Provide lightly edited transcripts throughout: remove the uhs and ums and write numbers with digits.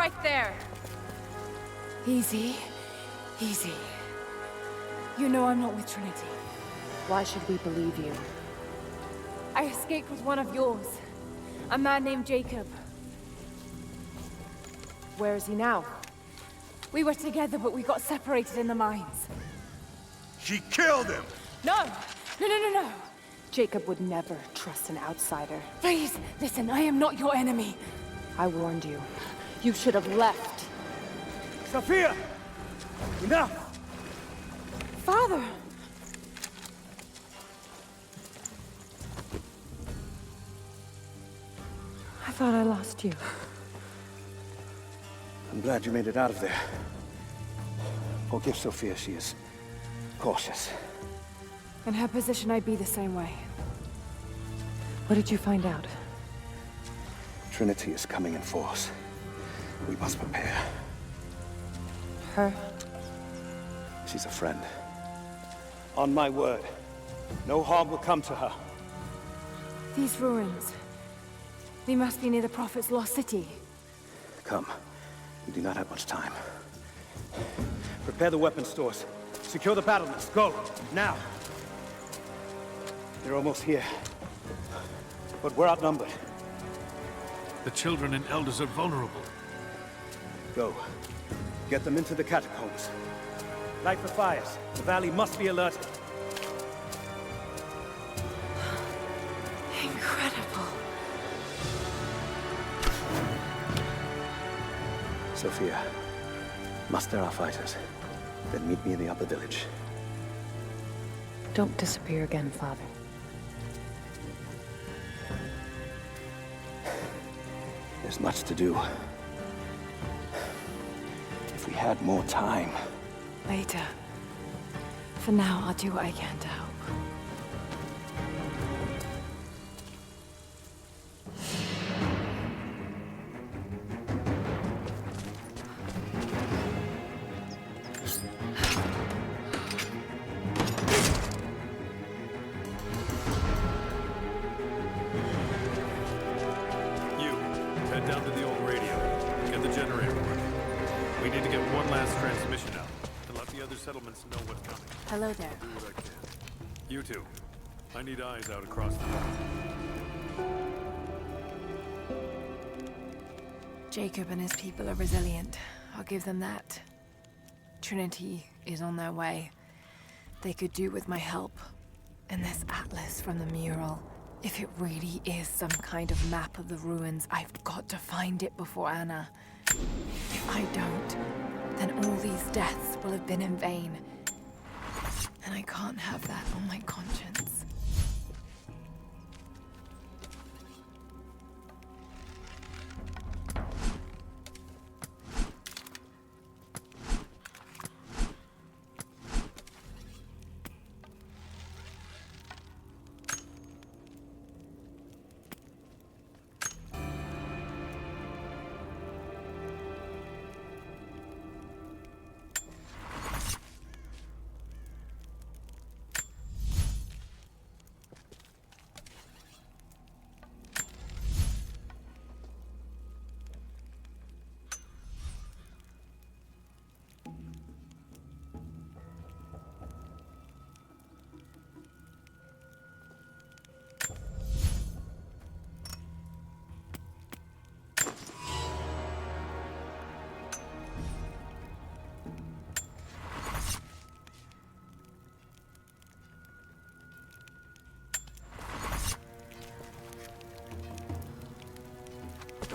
right there! Easy. Easy. You know I'm not with Trinity. Why should we believe you? I escaped with one of yours. A man named Jacob. Where is he now? We were together, but we got separated in the mines. She killed him! No! No. Jacob would never trust an outsider. Please, listen, I am not your enemy. I warned you. You should have left. Sophia! Enough! Father! I thought I lost you. I'm glad you made it out of there. Forgive Sophia, she is cautious. In her position, I'd be the same way. What did you find out? Trinity is coming in force. We must prepare. Her? She's a friend. On my word, no harm will come to her. These ruins. They must be near the Prophet's lost city. Come. We do not have much time. Prepare the weapon stores. Secure the battlements. Go! Now! They're almost here. But we're outnumbered. The children and elders are vulnerable. Go. Get them into the catacombs. Light the fires. The valley must be alerted. Incredible. Sophia, muster our fighters. Then meet me in the upper village. Don't disappear again, Father. There's much to do. If we had more time. Later. For now, I'll do what I can to help. Head down to the old radio. Get the generator working. We need to get one last transmission out, and let the other settlements know what's coming. Hello there. I'll do what I can. You two. I need eyes out across the hall. Jacob and his people are resilient. I'll give them that. Trinity is on their way. They could do with my help. And this atlas from the mural. If it really is some kind of map of the ruins, I've got to find it before Anna. If I don't, then all these deaths will have been in vain. And I can't have that on my conscience.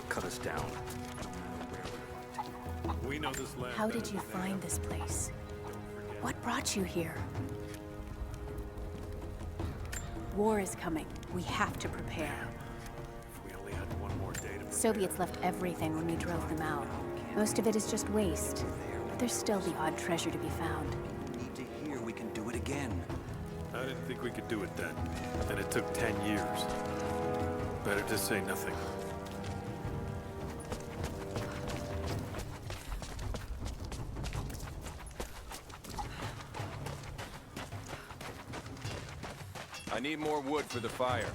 Cut us down. We know this land. How did you find this place? What brought you here? War is coming. We have to prepare. If we only had one more day to prepare. Soviets left everything when we drove them out. Most of it is just waste. But there's still the odd treasure to be found. Need to hear we can do it again. I didn't think we could do it then. And it took 10 years. Better to say nothing. I need more wood for the fire.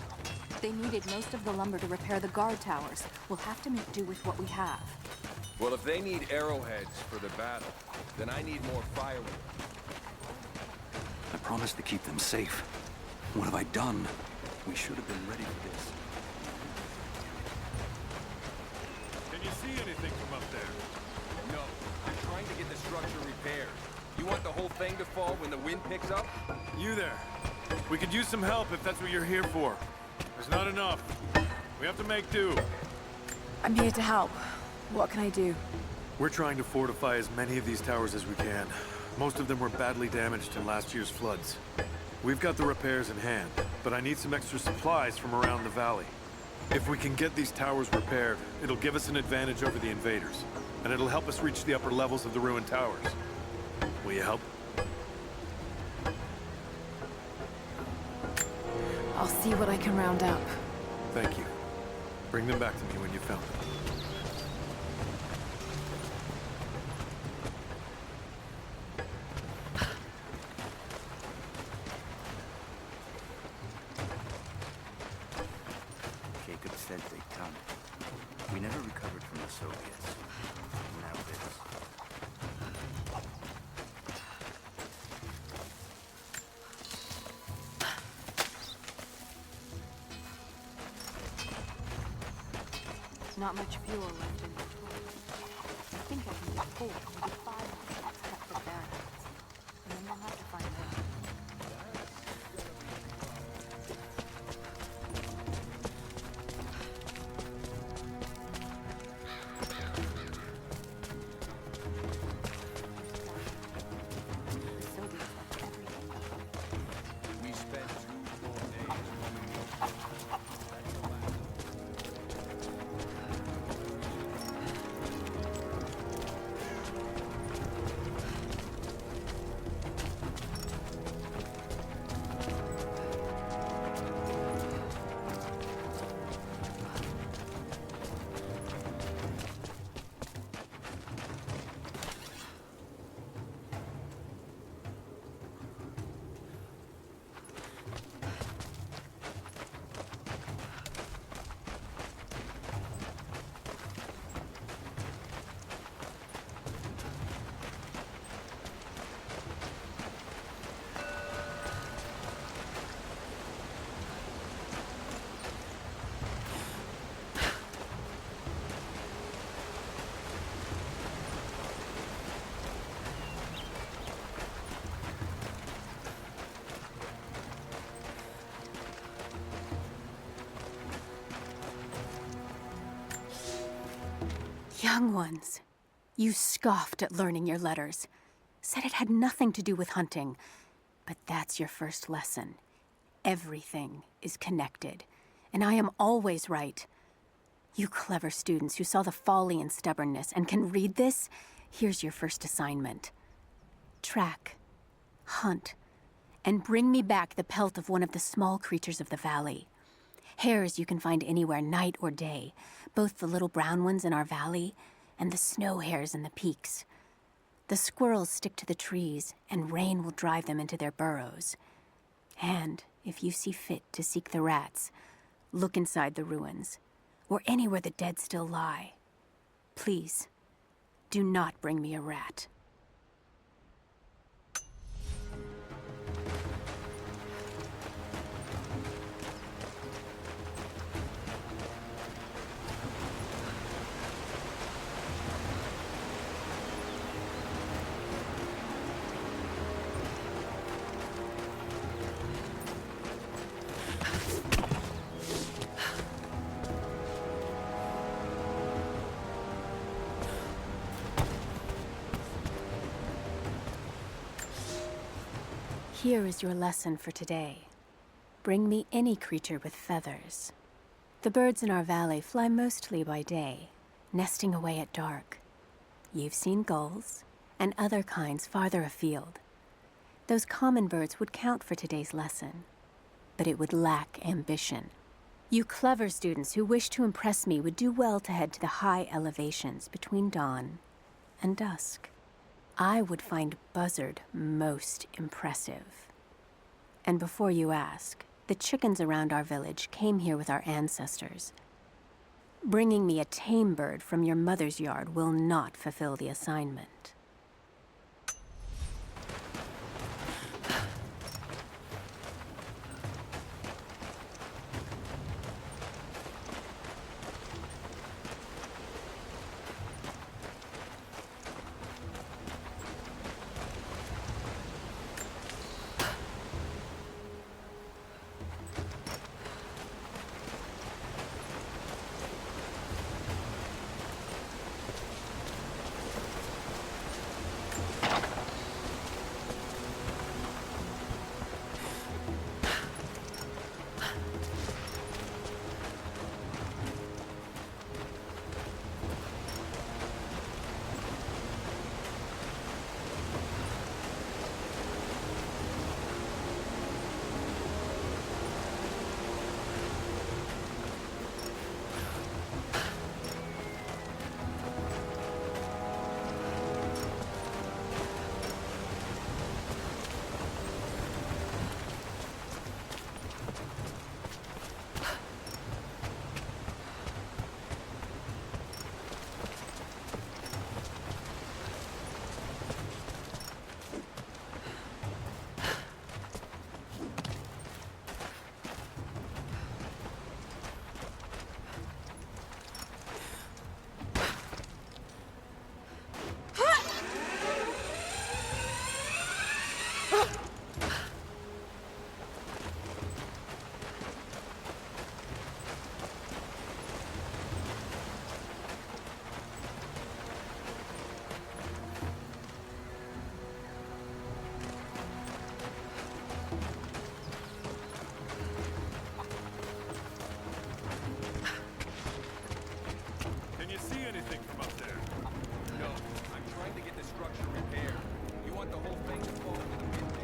They needed most of the lumber to repair the guard towers. We'll have to make do with what we have. Well, if they need arrowheads for the battle, then I need more firewood. I promised to keep them safe. What have I done? We should have been ready for this. Can you see anything from up there? No, I'm trying to get the structure repaired. You want the whole thing to fall when the wind picks up? You there. We could use some help if that's what you're here for. There's not enough. We have to make do. I'm here to help. What can I do? We're trying to fortify as many of these towers as we can. Most of them were badly damaged in last year's floods. We've got the repairs in hand, but I need some extra supplies from around the valley. If we can get these towers repaired, it'll give us an advantage over the invaders, and it'll help us reach the upper levels of the ruined towers. Will you help? I'll see what I can round up. Thank you. Bring them back to me when you've found them. Jacob said they'd come. We never recovered from the Soviets. Now this. Not much fuel left in the tool. I think I can use 4, maybe 5 except for the barricades. And then we'll have to find out. The Soviets left everything behind. We spent 2 full days roaming the open. Young ones, you scoffed at learning your letters. Said it had nothing to do with hunting. But that's your first lesson. Everything is connected, and I am always right. You clever students who saw the folly and stubbornness and can read this, here's your first assignment. Track, hunt, and bring me back the pelt of one of the small creatures of the valley. Hares you can find anywhere, night or day, both the little brown ones in our valley and the snow hares in the peaks. The squirrels stick to the trees, and rain will drive them into their burrows. And if you see fit to seek the rats, look inside the ruins, or anywhere the dead still lie. Please, do not bring me a rat. Here is your lesson for today. Bring me any creature with feathers. The birds in our valley fly mostly by day, nesting away at dark. You've seen gulls and other kinds farther afield. Those common birds would count for today's lesson, but it would lack ambition. You clever students who wish to impress me would do well to head to the high elevations between dawn and dusk. I would find Buzzard most impressive. And before you ask, the chickens around our village came here with our ancestors. Bringing me a tame bird from your mother's yard will not fulfill the assignment. Can you see anything from up there? No, I'm trying to get the structure repaired. You want the whole thing to fall into the wind,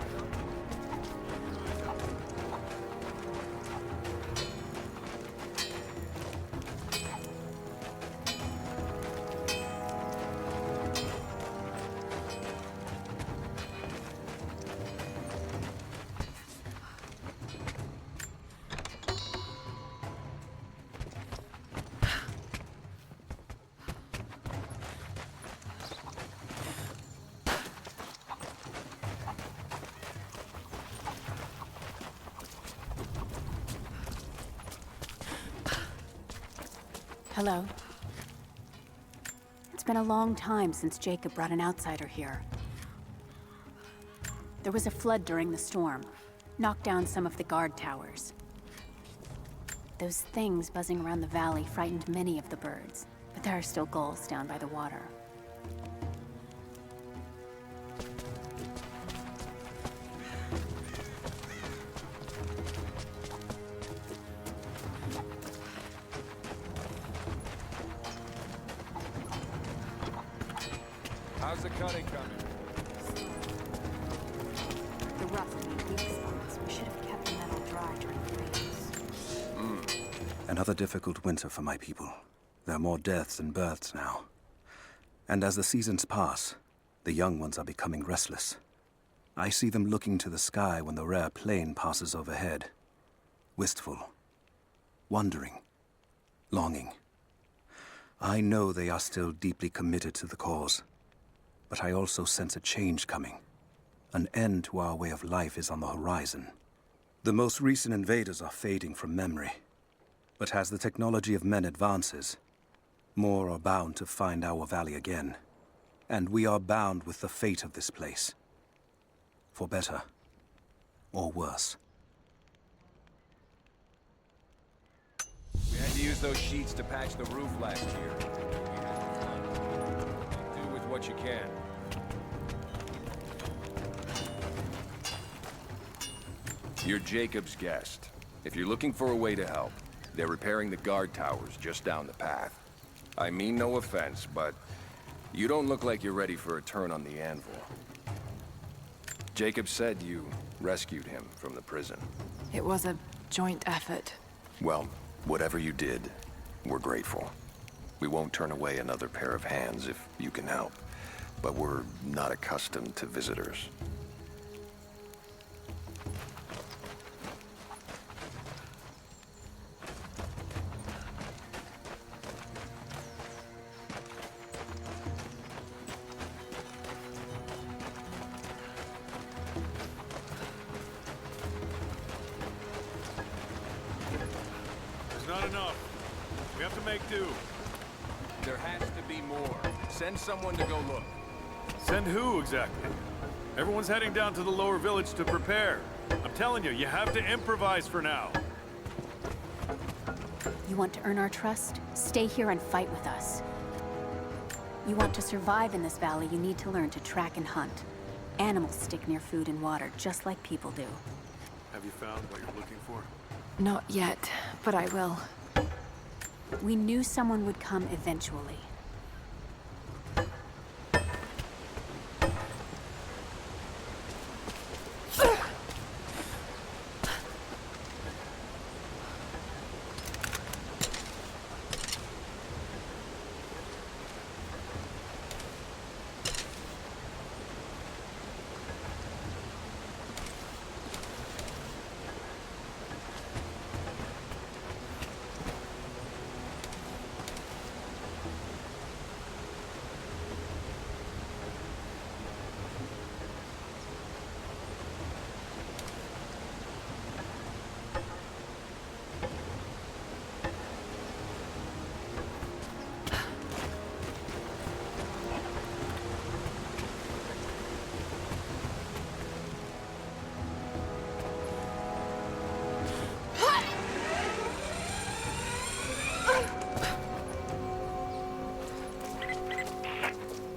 Hello. It's been a long time since Jacob brought an outsider here. There was a flood during the storm, knocked down some of the guard towers. Those things buzzing around the valley frightened many of the birds, but there are still gulls down by the water. how's the cutting coming? The rough made weak spots. We should have kept the metal dry during the rains. Another difficult winter for my people. There are more deaths than births now. And as the seasons pass, the young ones are becoming restless. I see them looking to the sky when the rare plane passes overhead. Wistful. Wondering. Longing. I know they are still deeply committed to the cause. But I also sense a change coming. An end to our way of life is on the horizon. The most recent invaders are fading from memory. But as the technology of men advances, more are bound to find our valley again. And we are bound with the fate of this place. For better or worse. We had to use those sheets to patch the roof last year. We had to fun. Do with what you can. You're Jacob's guest. If you're looking for a way to help, they're repairing the guard towers just down the path. I mean no offense, but you don't look like you're ready for a turn on the anvil. Jacob said you rescued him from the prison. It was a joint effort. Well, whatever you did, we're grateful. We won't turn away another pair of hands if you can help, but we're not accustomed to visitors. enough. We have to make do. There has to be more. Send someone to go look. Send who, exactly? Everyone's heading down to the lower village to prepare. I'm telling you, you have to improvise for now. You want to earn our trust? Stay here and fight with us. You want to survive in this valley, you need to learn to track and hunt. Animals stick near food and water, just like people do. Have you found what you're looking for? Not yet, but I will. We knew someone would come eventually.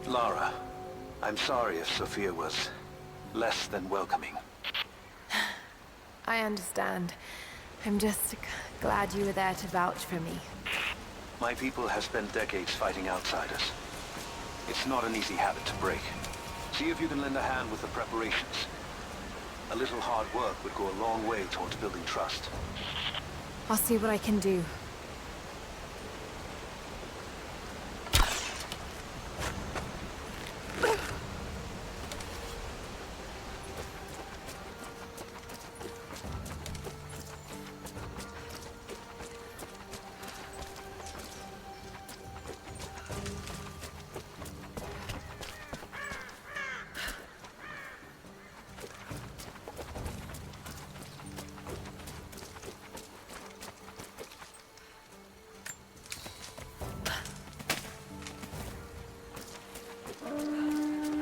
Lara, I'm sorry if Sophia was less than welcoming. I understand. I'm just glad you were there to vouch for me. My people have spent decades fighting outsiders. It's not an easy habit to break. See if you can lend a hand with the preparations. A little hard work would go a long way towards building trust. I'll see what I can do.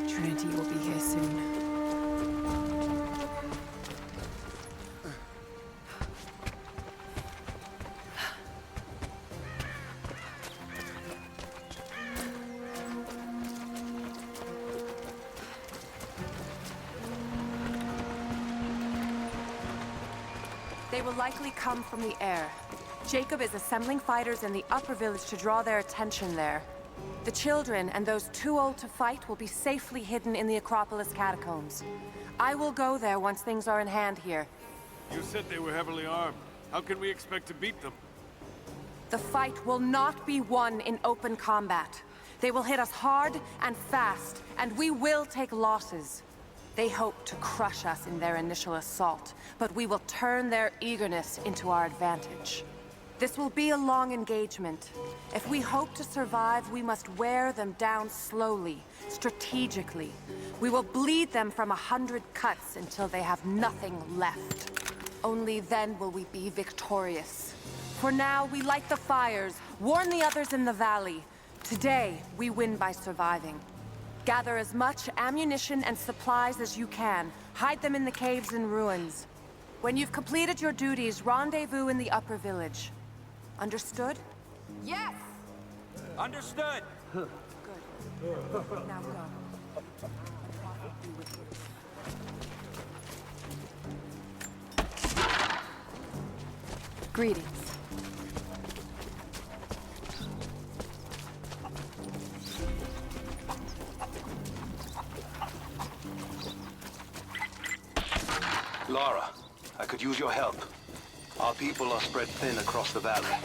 Trinity will be here soon. They will likely come from the air. Jacob is assembling fighters in the upper village to draw their attention there. The children and those too old to fight will be safely hidden in the Acropolis catacombs. I will go there once things are in hand here. You said they were heavily armed. How can we expect to beat them? The fight will not be won in open combat. They will hit us hard and fast, and we will take losses. They hope to crush us in their initial assault, but we will turn their eagerness into our advantage. This will be a long engagement. If we hope to survive, we must wear them down slowly, strategically. We will bleed them from 100 cuts until they have nothing left. Only then will we be victorious. For now, we light the fires, warn the others in the valley. Today, we win by surviving. Gather as much ammunition and supplies as you can. Hide them in the caves and ruins. When you've completed your duties, rendezvous in the upper village. Understood? Yes! Understood! Good. Now go. Greetings. Lara, I could use your help. Our people are spread thin across the valley.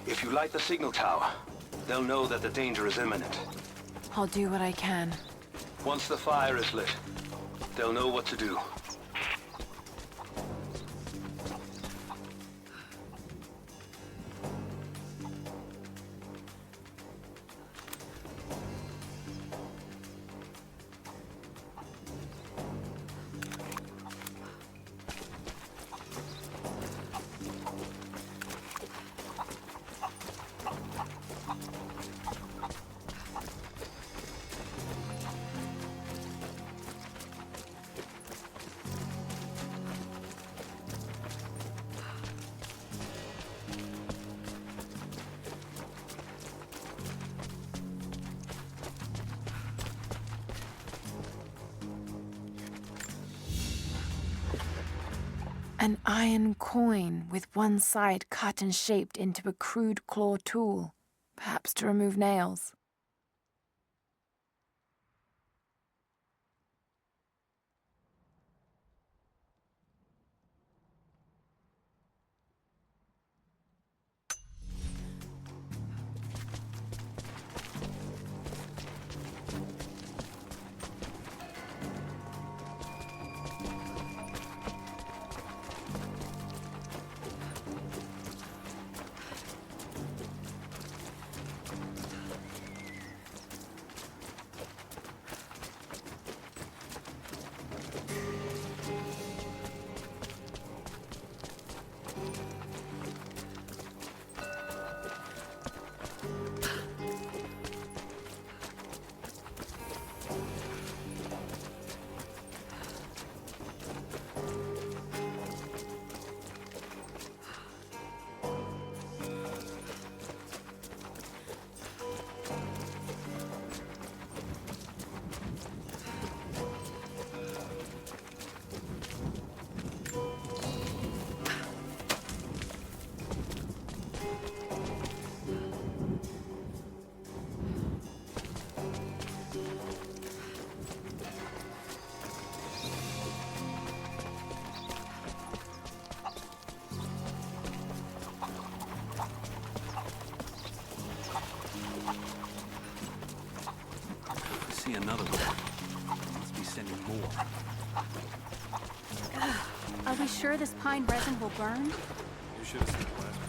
If you light the signal tower, they'll know that the danger is imminent. I'll do what I can. Once the fire is lit, they'll know what to do. An iron coin with one side cut and shaped into a crude claw tool, perhaps to remove nails. See another one. Must be sending more. Are we sure this pine resin will burn? You should have seen it last week.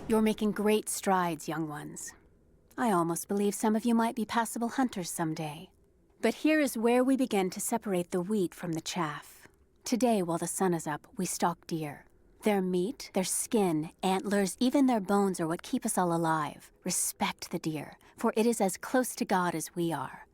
You're making great strides, young ones. I almost believe some of you might be passable hunters someday. But here is where we begin to separate the wheat from the chaff. Today, while the sun is up, we stalk deer. Their meat, their skin, antlers, even their bones are what keep us all alive. Respect the deer, for it is as close to God as we are.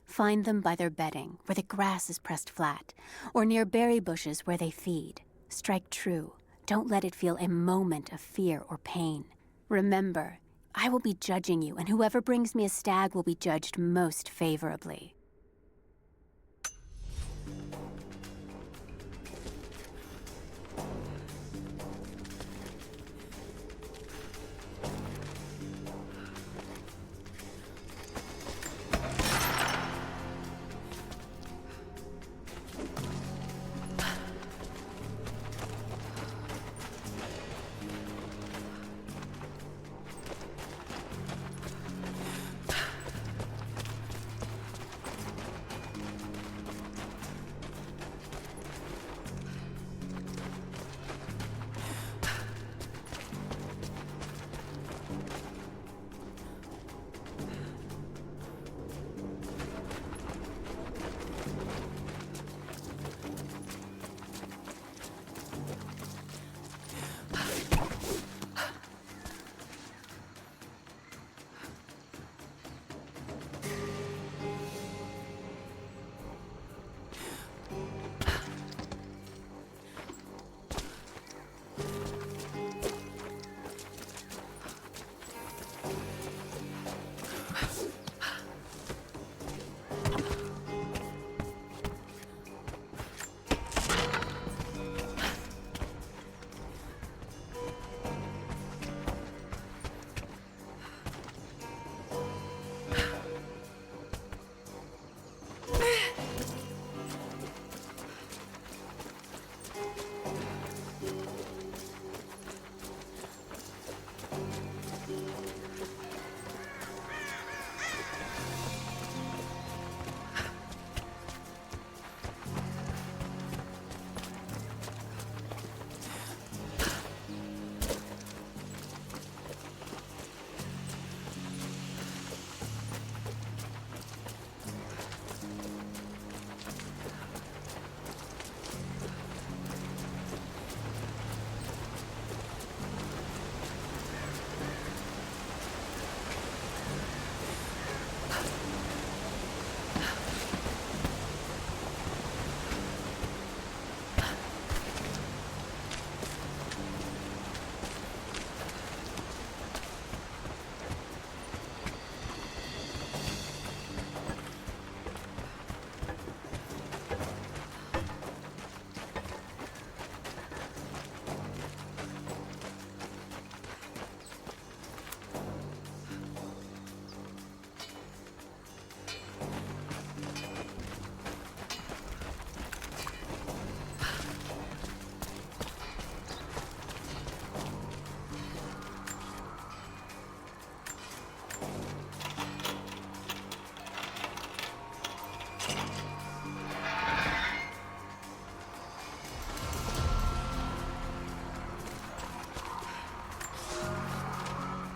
Find them by their bedding, where the grass is pressed flat, or near berry bushes where they feed. Strike true. Don't let it feel a moment of fear or pain. Remember, I will be judging you, and whoever brings me a stag will be judged most favorably.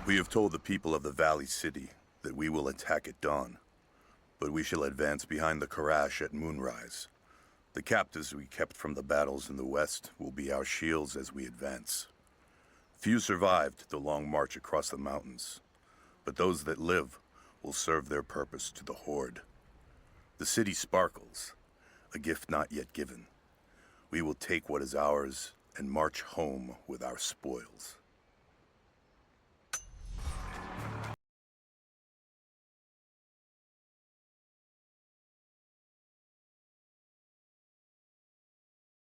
We have told the people of the Valley City that we will attack at dawn, but we shall advance behind the Karash at moonrise. The captives we kept from the battles in the west will be our shields as we advance. Few survived the long march across the mountains, but those that live will serve their purpose to the Horde. The city sparkles, a gift not yet given. We will take what is ours and march home with our spoils.